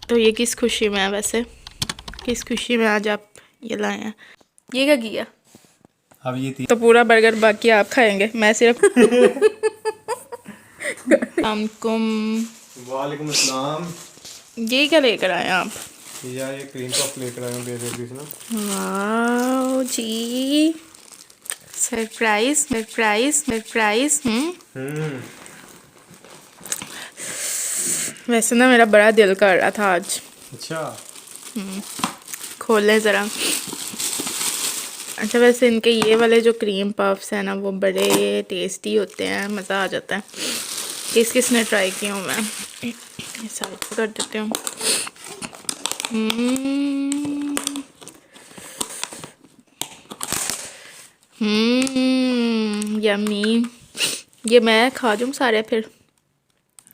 तो ये किस खुशी में है वैसे? किस खुशी में आज आप ये लाए हैं? ये क्या किया? अब ये तो पूरा बर्गर बाकी आप खाएंगे, मैं सिर्फ वालेकुम अस्सलाम। ये क्या लेकर आए आप? या ये क्रीम पफ लेकर आया हूँ बेसिकली ना। वाओ जी, सरप्राइज सरप्राइज सरप्राइज। वैसे ना मेरा बड़ा दिल कर रहा था आज। अच्छा खोलें ज़रा। अच्छा वैसे इनके ये वाले जो क्रीम पफ्स हैं ना वो बड़े टेस्टी होते हैं, मज़ा आ जाता है। किस किसने ट्राई किया हूँ मैं? ये साइड पे कर देती हूँ। यम्मी। ये मैं खा जाऊँ सारे फिर?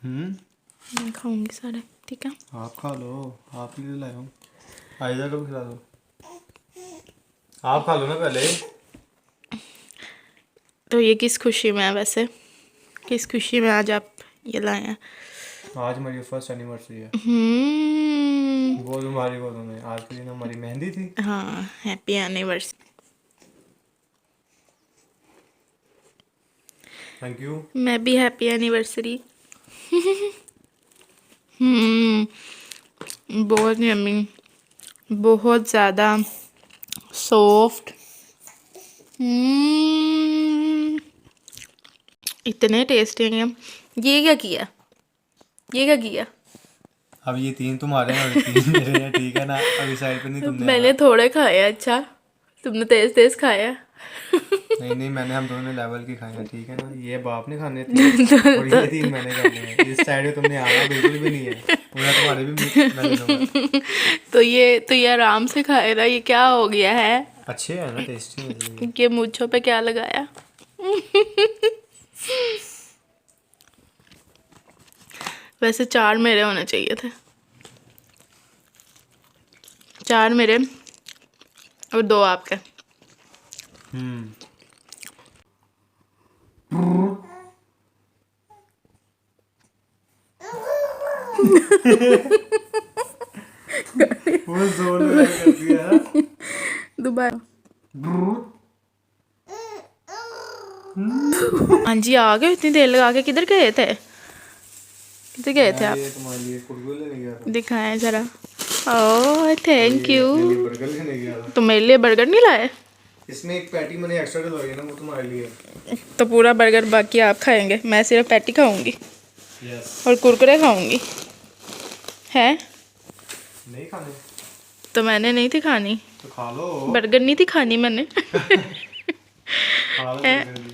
मैं खाऊंगी सारे, ठीक है? आप खा लो, आप ही लाया हूँ। आयजा को भी खिला दो। आप खा लो ना पहले। तो ये किस खुशी में है वैसे? किस खुशी में आज आप ये लाए हैं? आज हमारी फर्स्ट एनिवर्सरी है। वो तुम्हारी गोदों में आज के दिन हमारी मेहंदी थी। हाँ, हैप्पी एनिवर्सरी। Thank you. मैं भी हैप्पी एनिवर्सरी। बहुत यम्मी, बहुत ज़्यादा सॉफ्ट। इतने टेस्टी हैं। ये क्या किया? ये क्या किया? अब ये 3 तुम्हारे हैं और 3 मेरे हैं, ठीक है ना। अभी साइड पे नहीं तुमने मैंने थोड़े खाए। अच्छा, तुमने तेज तेज खाया। नहीं नहीं, मैंने हम दोनों ने लेवल की खाए हैं, ठीक है ना। ये बाप ने खाने 3 और ये 3 मैंने खाने हैं। इस साइड में तुमने आना बिल्कुल भी नहीं है, पूरा तुम्हारे भी मैं ले लूंगा। तो ये आराम से खाएगा। ये क्या हो गया है? अच्छे है ना, टेस्टी है। ये मूंछों पे क्या लगाया? वैसे 4 मेरे होने चाहिए थे। 4 मेरे और 2 आपके। वो जोर लगा के करती है ना। दोबारा। हाँ जी, आ गए। इतनी देर लगा के किधर गए थे? किधर गए थे आप? ये तुम्हारे लिए कुरकुरे लेने गया था। दिखाएं जरा। ओह थैंक ये यू। बर्गर लेने गया था। तो मेरे लिए बर्गर नहीं लाए? इसमें एक पैटी मैंने एक्स्ट्रा डलवाई है ना, वो तुम्हारे लिए। तो पूरा बर्गर बाकी आप खाएंगे, मैं सिर्फ पैटी खाऊंगी यस। और कुरकुरे खाऊंगी। है? नहीं खाने तो मैंने नहीं थी खानी। तो खा लो। बर्गर नहीं थी खानी मैंने। खा लो बर्गर भी।